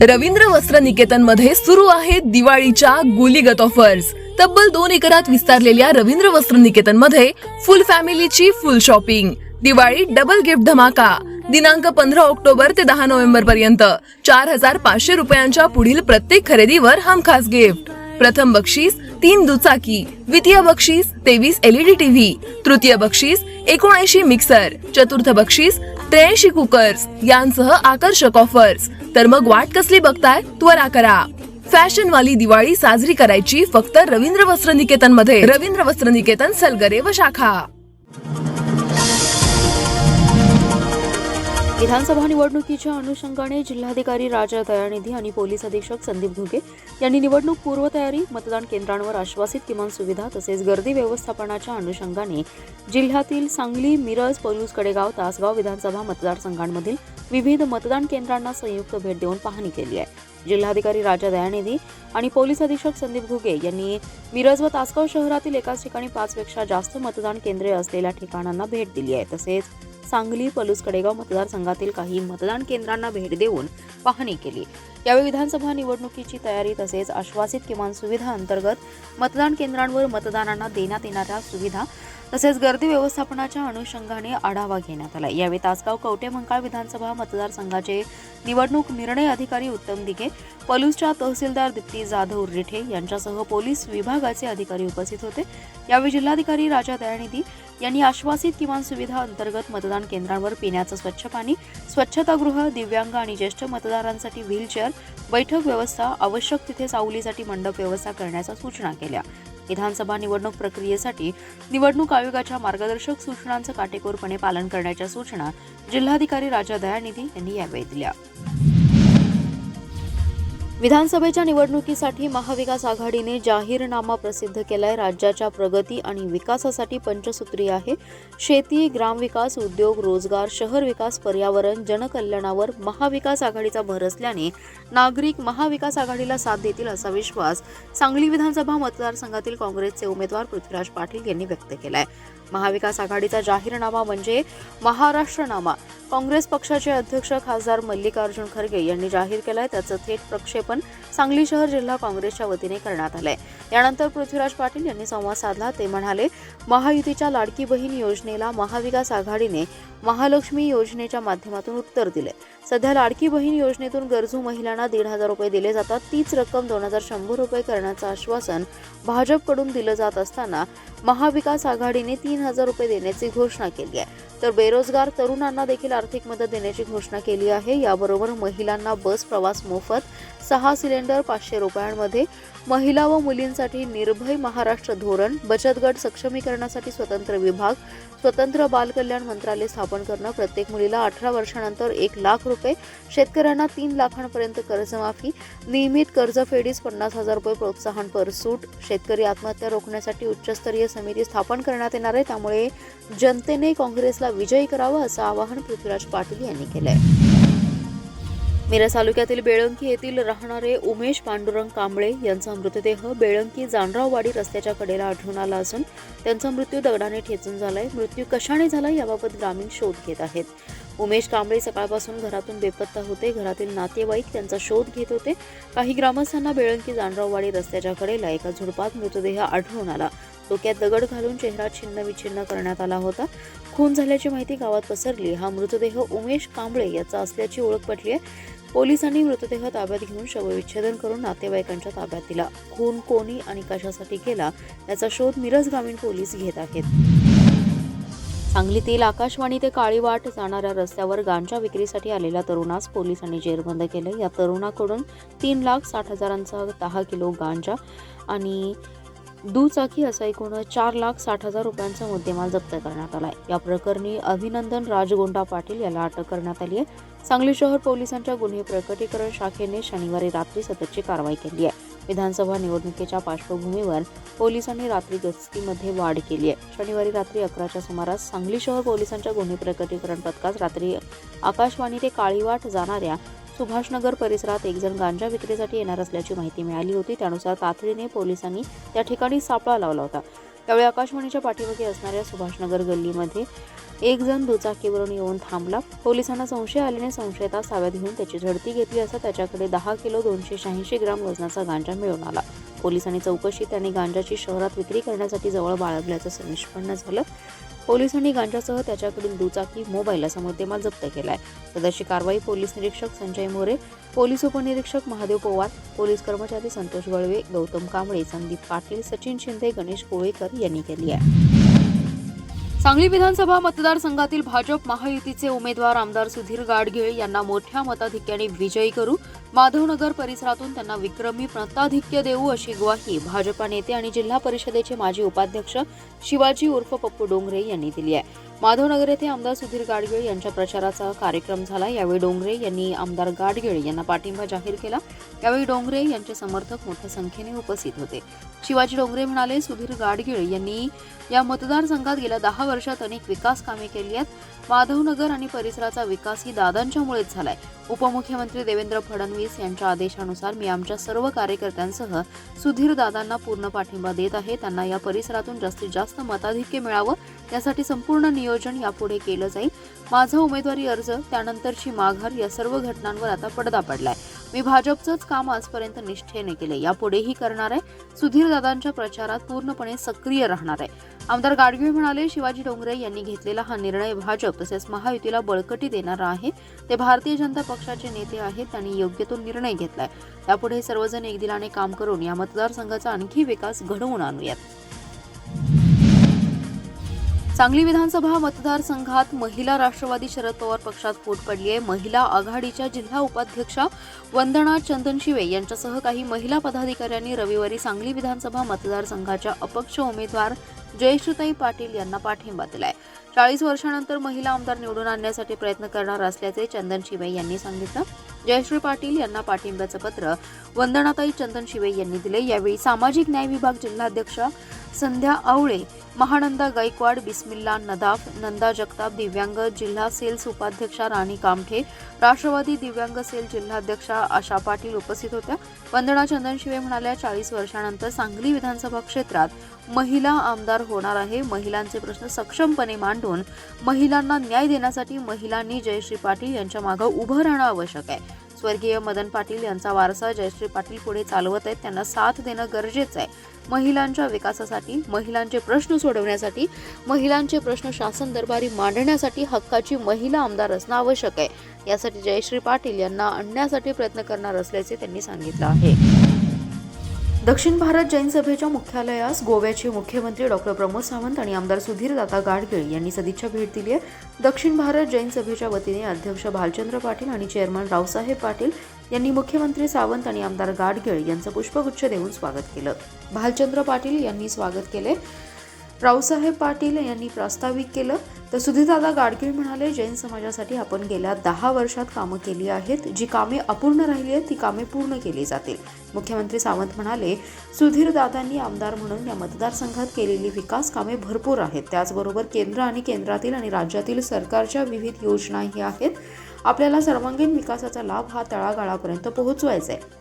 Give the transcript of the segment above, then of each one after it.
रवींद्र वस्त्र निकेतन मध्ये सुरू आहेत दिवाळीच्या गुलीगत ऑफर्स। तब्बल 2 एकरात विस्तारलेल्या रवींद्र वस्त्र निकेतन मध्ये फुल फॅमिलीची full shopping. Diwali double gift धमाका दिनांक 15 ऑक्टोबर ते 10 नोव्हेंबर पर्यंत 4500 रुपयांच्या पुढील प्रत्येक खरेदीवर हमखास गिफ्ट। प्रथम बक्षीस 3 दुचाकी, द्वितीय बक्षीस 23 LED टीव्ही, तृतीय बक्षीस 79 मिक्सर, चतुर्थ बक्षीस 83 कुकर्स यांसह आकर्षक ऑफर्स। तर मग वाट कसली बघताय, त्वरा करा। फॅशन वाली दिवाळी साजरी करायची फक्त रवींद्र वस्त्र निकेतन मध्ये। रवींद्र वस्त्र निकेतन, सलगरे व शाखा। विधानसभा निवडणुकीच्या अनुषंगाने जिल्हाधिकारी राजा दयानिधी आणि पोलीस अधीक्षक संदीप घुगे यांनी निवडणूक पूर्वतयारी, मतदान केंद्रांवर आश्वासित किमान सुविधा तसेच गर्दी व्यवस्थापनाच्या अनुषंगाने जिल्ह्यातील सांगली, मिरज, पलूस, कडेगाव, तासगाव विधानसभा मतदारसंघांमधील विविध मतदान केंद्रांना संयुक्त भेट देऊन पाहणी केली आहे। जिल्हाधिकारी राजा दयानिधी आणि पोलीस अधीक्षक संदीप घुगे यांनी मिरज व तासगाव शहरातील एकाच ठिकाणी 5 पेक्षा जास्त मतदान केंद्रे असलेल्या ठिकाणांना भेट दिली आहे। तसेच सांगली, पलूस, कडेगाव मतदारसंघातील काही मतदान केंद्रांना भेट देऊन पाहणी केली। यावेळी विधानसभा निवडणुकीची तयारी तसेच आश्वासित किमान सुविधा अंतर्गत मतदान केंद्रांवर मतदारांना देण्यात येणाऱ्या सुविधा तसेच गर्दी व्यवस्थापनाच्या अनुषंगाने आढावा घेण्यात आला। यावेळी तासगाव कवठे-महांकाळ विधानसभा मतदारसंघाचे निवडणूक निर्णय अधिकारी उत्तम दिघे, पलूसच्या तहसीलदार दीप्ती जाधव रिठे यांच्यासह पोलीस विभागाचे अधिकारी उपस्थित होते। यावेळी जिल्हाधिकारी राजा दयानिधी यांनी आश्वासित किमान सुविधा अंतर्गत मतदान केंद्रांवर पिण्याचं स्वच्छ पाणी, स्वच्छतागृह, दिव्यांग आणि ज्येष्ठ मतदारांसाठी व्हीलचेअर, बैठक व्यवस्था, आवश्यक तिथे सावलीसाठी मंडप व्यवस्था करण्याच्या सूचना केल्या। विधानसभा निवडणूक प्रक्रियेसाठी निवडणूक आयोगाच्या मार्गदर्शक सूचनांचं काटेकोरपणे पालन करण्याच्या सूचना जिल्हाधिकारी राजा दयानिधी यांनी यावेळी दिल्या। विधानसभेच्या निवडणुकीसाठी महाविकास आघाडीने जाहीरनामा प्रसिद्ध केलाय। राज्याच्या प्रगती आणि विकासासाठी पंचसूत्री आहे। शेती, ग्रामविकास, उद्योग, रोजगार, शहर विकास, पर्यावरण, जनकल्याणावर महाविकास आघाडीचा भर असल्याने नागरिक महाविकास आघाडीला साथ देतील असा विश्वास सांगली विधानसभा मतदारसंघातील काँग्रेसचे उमेदवार पृथ्वीराज पाटील यांनी व्यक्त केलाय। महाविकास आघाडीचा जाहीरनामा म्हणजे महाराष्ट्रनामा काँग्रेस पक्षाचे अध्यक्ष खासदार मल्लिकार्जुन खरगे यांनी जाहीर केलाय। त्याचं थेट प्रक्षेपण सांगली शहर जिल्हा काँग्रेसच्या वतीने करण्यात आलंय। यानंतर पृथ्वीराज पाटील यांनी संवाद साधला। ते म्हणाले, महायुतीच्या लाडकी बहीण योजनेला महाविकास आघाडीने महालक्ष्मी योजनेच्या माध्यमातून उत्तर दिले। सध्या लाडकी बहीण योजनेतून गरजू महिलांना 1,500 रुपये दिले जातात। तीच रक्कम 2,100 रुपये करण्याचं आश्वासन भाजपकडून दिलं जात असताना महाविकास आघाडीने 3,000 रुपये देण्याची घोषणा केली आहे। तर बेरोजगार तरुणांना देखील आर्थिक मदत देण्याची घोषणा केली आहे। याबरोबर महिलांना बस प्रवास मोफत, 6 सिलेंडर 500 रुपयांमध्ये, महिला व मुलींसाठी निर्भय महाराष्ट्र धोरण, बचत गट सक्षमीकरणासाठी स्वतंत्र विभाग, स्वतंत्र बाल कल्याण मंत्रालय स्थापन करणं, प्रत्येक मुलीला 18 वर्षानंतर 1,00,000 रुपये, शेतकऱ्यांना 3 लाखांपर्यंत कर्जमाफी, नियमित कर्जफेडीस 50,000 रुपये प्रोत्साहनपर सूट, शेतकरी आत्महत्या रोखण्यासाठी उच्चस्तरीय समिती स्थापन करण्यात येणार आहे। त्यामुळे जनतेने काँग्रेसला विजयी करावं असं आवाहन पृथ्वीराज पाटील यांनी केलंय। मिरज तालुक्यातील बेळंकी येथील राहणारे उमेश पांडुरंग कांबळे यांचा मृतदेह बेळंकी जानराववाडी रस्त्याच्या कडेला आढळून आला असून त्यांचा मृत्यू दगडाने ठेचून झालाय। मृत्यू कशाने झाला याबाबत ग्रामीण शोध घेत आहेत। उमेश कांबळे सकाळपासून घरातून बेपत्ता होते। घरातील नातेवाईक त्यांचा शोध घेत होते। काही ग्रामस्थांना बेळंकी जानराववाडी रस्त्याच्या कडेला एका झुडपात मृतदेह आढळून आला। डोक्यात दगड घालून चेहरा छिन्नविछिन्न करण्यात आला होता। खून झाल्याची माहिती गावात पसरली। हा मृतदेह उमेश कांबळे याचा असल्याची ओळख पटली आहे। पोलिसांनी मृतदेह ताब्यात घेऊन शवविच्छेदन करून नातेवाईकांच्या ताब्यात दिला। खून कोणी आणि कशासाठी केला याचा शोध मिरज ग्रामीण पोलीस घेत आहेत। सांगलीतील आकाशवाणी ते काळीवाट जाणाऱ्या रस्त्यावर गांजा विक्रीसाठी आलेल्या तरुणास पोलिसांनी जेरबंद केले। या तरुणाकडून 3,60,000चा 10 किलो गांजा आणि दुचाकी असा एकूण 4,60,000 रुपयांचा मुद्देमाल जप्त करण्यात आलाय। या प्रकरणी अभिनंदन राजगोंडा पाटील याला अटक करण्यात आली आहे। सांगली शहर पोलिसांच्या गुन्हे प्रकटीकरण शाखेने शनिवारी रात्री सततची कारवाई केली आहे। विधानसभा निवडणुकीच्या पार्श्वभूमीवर पोलिसांनी रात्री गस्तीमध्ये वाढ केली आहे। शनिवारी रात्री 11च्या सुमारास सांगली शहर पोलिसांच्या गुन्हे प्रकटीकरण पथकास रात्री आकाशवाणी ते काळीवाट जाणाऱ्या सुभाषनगर परिसरात एक जण गांजा विक्रीसाठी येणार असल्याची माहिती मिळाली होती। त्यानुसार तातडीने पोलिसांनी त्या ठिकाणी सापळा लावला होता। त्यावेळी आकाशवाणीच्या पाठीमागे असणाऱ्या सुभाषनगर गल्लीमध्ये एक जण दुचाकीवरून येऊन थांबला. पोलिसांना संशय आल्याने संशयितास ताब्यात घेऊन त्याची झडती घेतली असता त्याच्याकडे 10 किलो 286 ग्राम वजनाचा गांजा मिळून आला. पोलिसांनी चौकशीत त्याने गांजाची शहरात विक्री करण्यासाठी जवळ बाळगल्याचं निष्पन्न झालं. पोलिसांनी गांजासह त्याच्याकडील दुचाकी, मोबाईल असा मुद्देमाल जप्त केलाय. सदरची कारवाई पोलीस निरीक्षक संजय मोरे, पोलीस उपनिरीक्षक महादेव पवार, पोलीस कर्मचारी संतोष गळवे, गौतम कांबळे, संदीप पाटील, सचिन शिंदे, गणेश कोळेकर यांनी केली आहे. सांगली विधानसभा मतदारसंघातील भाजप महायुतीचे उमेदवार आमदार सुधीर गाडगीळ यांना मोठ्या मताधिक्याने विजयी करू, माधवनगर परिसरातून त्यांना विक्रमी मताधिक्य देऊ अशी ग्वाही भाजपा नेते आणि जिल्हा परिषदेचे माजी उपाध्यक्ष शिवाजी उर्फ पप्पू डोंगरे यांनी दिली आहे. माधवनगर येथे आमदार सुधीर गाडगीळ यांच्या प्रचाराचा कार्यक्रम झाला. यावेळी डोंगरे यांनी आमदार गाडगीळ यांना पाठिंबा जाहीर केला. यावेळी डोंगरे यांचे समर्थक मोठ्या संख्येने उपस्थित होते. शिवाजी डोंगरे म्हणाले, सुधीर गाडगीळ यांनी या मतदारसंघात गेल्या 10 वर्षात अनेक विकास कामे केली आहेत. माधवनगर आणि परिसराचा विकास ही दादांच्यामुळेच झालाय. उपमुख्यमंत्री देवेंद्र फडणवीस यांच्या आदेशानुसार मी आमच्या सर्व कार्यकर्त्यांसह सुधीर दादांना पूर्ण पाठिंबा देत आहे. त्यांना या परिसरातून जास्तीत जास्त मताधिक्य मिळावं यासाठी संपूर्ण नियोजन यापुढे केलं जाईल. माझा उमेदवारी अर्ज, त्यानंतरची माघार या सर्व घटनांवर आता पडदा पडलाय. मी भाजपचंच काम आजपर्यंत निष्ठेने केले, यापुढेही करणार आहे. सुधीर दादांच्या प्रचारात पूर्णपणे सक्रिय राहणार आहे. आमदार गाडगीळ म्हणाले, शिवाजी डोंगरे यांनी घेतलेला हा निर्णय भाजप तसेच महायुतीला बळकटी देणारा आहे. ते भारतीय जनता पक्षाचे नेते आहेत. त्यांनी योग्य तो निर्णय घेतलाय. यापुढे सर्वजण एकदिलाने काम करून या मतदारसंघाचा आणखी विकास घडवून आणूयात. सांगली विधानसभा मतदारसंघात महिला राष्ट्रवादी शरद पवार पक्षात फूट पडली आहे. महिला आघाडीच्या जिल्हा उपाध्यक्षा वंदना चंदनशिवे यांच्यासह काही महिला पदाधिकाऱ्यांनी रविवारी सांगली विधानसभा मतदारसंघाच्या अपक्ष उमेदवार जयश्रीताई पाटील यांना पाठिंबा दिलाय. 40 वर्षांनंतर महिला आमदार निवडून आणण्यासाठी प्रयत्न करणार असल्याचे चंदनशिवे यांनी सांगितलं. जयश्री पाटील यांना पाठिंब्याचं पत्र वंदनाताई चंदनशिवे यांनी दिले. यावेळी सामाजिक न्याय विभाग जिल्हाध्यक्षा संध्या आवळे, महानंदा गायकवाड, बिस्मिल्ला नदाफ, नंदा जगताप, दिव्यांग जिल्हा सेल्स उपाध्यक्षा राणी कामठे, राष्ट्रवादी दिव्यांग सेल जिल्हाध्यक्षा आशा पाटील उपस्थित होत्या. वंदना चंदनशिवे म्हणाल्या, 40 वर्षांनंतर सांगली विधानसभा क्षेत्रात महिला आमदार होणार आहे. महिलांचे प्रश्न सक्षमपणे मांडून महिलांना न्याय देण्यासाठी महिलांनी जयश्री पाटील यांच्या मागे उभं राहणं आवश्यक आहे. स्वर्गीय मदन पाटील यांचा वारसा जयश्री पाटील पुढे चालवत आहेत. त्यांना साथ देणं गरजेचं आहे. महिलांच्या विकासासाठी, महिलांचे प्रश्न सोडवण्यासाठी, महिलांचे प्रश्न शासन दरबारी मांडण्यासाठी हक्काची महिला आमदार असणं आवश्यक आहे. यासाठी जयश्री पाटील यांना आणण्यासाठी प्रयत्न करणार असल्याचे त्यांनी सांगितलं आहे. दक्षिण भारत जैन सभेच्या मुख्यालयास गोव्याचे मुख्यमंत्री डॉक्टर प्रमोद सावंत आणि आमदार सुधीर दादा गाडगीळ यांनी सदिच्छा भेट दिली आहे. दक्षिण भारत जैन सभेच्या वतीने अध्यक्ष भालचंद्र पाटील आणि चेअरमन रावसाहेब पाटील यांनी मुख्यमंत्री सावंत आणि आमदार गाडगीळ यांचं पुष्पगुच्छ देऊन स्वागत केलं. भालचंद्र पाटील यांनी स्वागत केले. रावसाहेब पाटील यांनी प्रास्ताविक केलं. तर सुधीरदादा गाडगीळ म्हणाले, जैन समाजासाठी आपण गेल्या 10 वर्षात कामं केली आहेत. जी कामे अपूर्ण राहिली आहेत ती कामे पूर्ण केली जातील. मुख्यमंत्री सावंत म्हणाले, सुधीरदादांनी आमदार म्हणून या मतदारसंघात केलेली विकास कामे भरपूर आहेत. त्याचबरोबर केंद्र आणि केंद्रातील आणि राज्यातील सरकारच्या विविध योजनाही आहेत. आपल्याला सर्वांगीण विकासाचा लाभ हा तळागाळापर्यंत पोहोचवायचा आहे.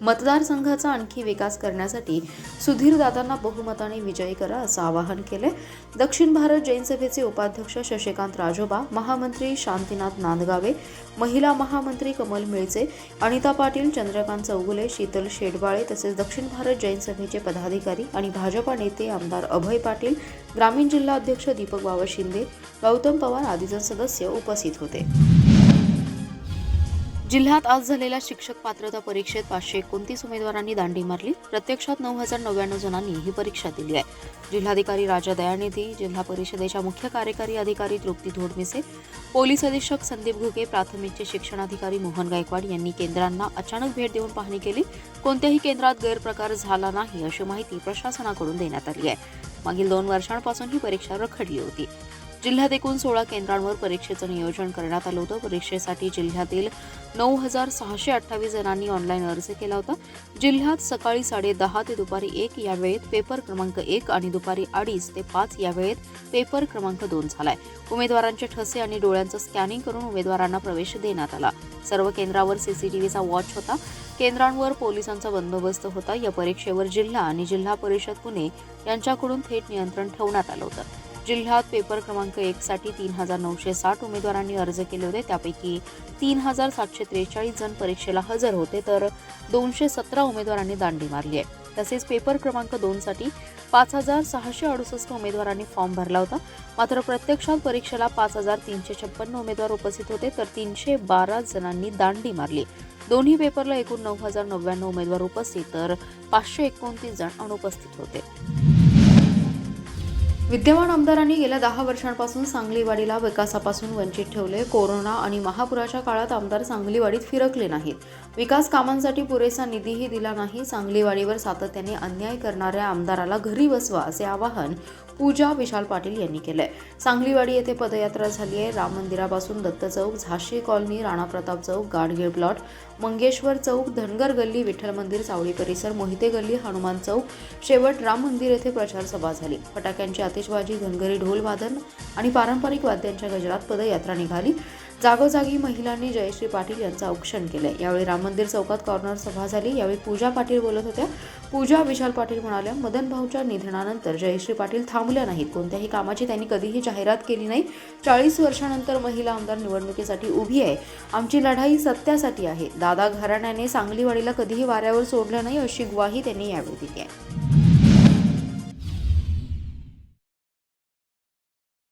मतदारसंघाचा आणखी विकास करण्यासाठी सुधीरदादांना बहुमताने विजयी करा असं आवाहन केले. दक्षिण भारत जैन सभेचे उपाध्यक्ष शशिकांत राजोबा, महामंत्री शांतीनाथ नांदगावे, महिला महामंत्री कमल मिळचे, अनिता पाटील, चंद्रकांत चौगुले, शीतल शेडबाळे तसेच दक्षिण भारत जैन सभेचे पदाधिकारी आणि भाजपा नेते आमदार अभय पाटील, ग्रामीण जिल्हा अध्यक्ष दीपक बाबा शिंदे, गौतम पवार आदी जण सदस्य उपस्थित होते. जिल्ह्यात आज झालेल्या शिक्षक पात्रता परीक्षेत 529 उमेदवारांनी दांडी मारली. प्रत्यक्षात 9,099 जणांनी ही परीक्षा दिली आहे. जिल्हाधिकारी राजा दयानिधी, जिल्हा परिषदेच्या मुख्य कार्यकारी अधिकारी तृप्ती धोडमिसे, पोलीस अधीक्षक संदीप घुगे, प्राथमिकचे शिक्षणाधिकारी मोहन गायकवाड यांनी केंद्रांना अचानक भेट देऊन पाहणी केली. कोणत्याही केंद्रात गैरप्रकार झाला नाही अशी माहिती प्रशासनाकडून देण्यात आली आहे. मागील 2 वर्षांपासून ही परीक्षा रखडली होती. जिल्ह्यात एकूण 16 केंद्रांवर परीक्षेचं नियोजन करण्यात आलं होतं. परीक्षेसाठी जिल्ह्यातील 9,628 जणांनी ऑनलाईन अर्ज केला होता. जिल्ह्यात सकाळी 10:30 ते दुपारी 1 या वेळेत पेपर क्रमांक 1 आणि दुपारी 2:30 ते 5 या वेळेत पेपर क्रमांक 2 झालाय. उमेदवारांचे ठसे आणि डोळ्यांचं स्कॅनिंग करून उमेदवारांना प्रवेश देण्यात आला. सर्व केंद्रावर सीसीटीव्हीचा वॉच होता. केंद्रांवर पोलिसांचा बंदोबस्त होता. या परीक्षेवर जिल्हा आणि जिल्हा परिषद पुणे यांच्याकडून थेट नियंत्रण ठेवण्यात आलं होतं. जिल्ह्यात पेपर क्रमांक 1 साठी 3,960 उमेदवारांनी अर्ज केले होते. त्यापैकी 3,743 जण परीक्षेला हजर होते, तर 217 उमेदवारांनी दांडी मारली आहे. तसेच पेपर क्रमांक 2 साठी 5,668 उमेदवारांनी फॉर्म भरला होता. मात्र प्रत्यक्षात परीक्षेला 5,356 उमेदवार उपस्थित होते, तर 312 जणांनी दांडी मारली. दोन्ही पेपरला एकूण 9,099 उमेदवार उपस्थित, तर 529 जण अनुपस्थित होते. विद्यमान आमदारांनी गेल्या 10 वर्षांपासून सांगलीवाडीला विकासापासून वंचित ठेवले. कोरोना आणि महापुराच्या काळात आमदार सांगलीवाडीत फिरकले नाहीत. विकास कामांसाठी पुरेसा निधीही दिला नाही. सांगलीवाडीवर सातत्याने अन्याय करणाऱ्या आमदाराला घरी बसवा असे आवाहन पूजा विशाल पाटील यांनी केलंय. सांगलीवाडी येथे पदयात्रा झाली आहे. राम मंदिरापासून दत्त चौक, झाशी कॉलनी, राणा प्रताप चौक, गाडगीळ प्लॉट, मंगेश्वर चौक, धनगर गल्ली, विठ्ठल मंदिर, सावळी परिसर, मोहिते गल्ली, हनुमान चौक, शेवट राम मंदिर येथे प्रचार सभा झाली. फटाक्यांची आतिषबाजी, धनगरी ढोल वादन आणि पारंपरिक वाद्यांच्या गजरात पदयात्रा निघाली. जागोजागी महिलांनी जयश्री पाटील यांचं औक्षण केलंय. यावेळी राम मंदिर चौकात कॉर्नर सभा झाली. यावेळी पूजा पाटील बोलत होत्या. पूजा विशाल पाटील म्हणाल्या, मदन भाऊच्या निधनानंतर जयश्री पाटील थांबल्या नाहीत. कोणत्याही कामाची त्यांनी कधीही जाहिरात केली नाही. 40 वर्षांनंतर महिला आमदार निवडणुकीसाठी उभी आहे. आमची लढाई सत्यासाठी आहे. दादा घराण्याने सांगलीवाडीला कधीही वाऱ्यावर सोडलं नाही अशी ग्वाही त्यांनी यावेळी दिली आहे.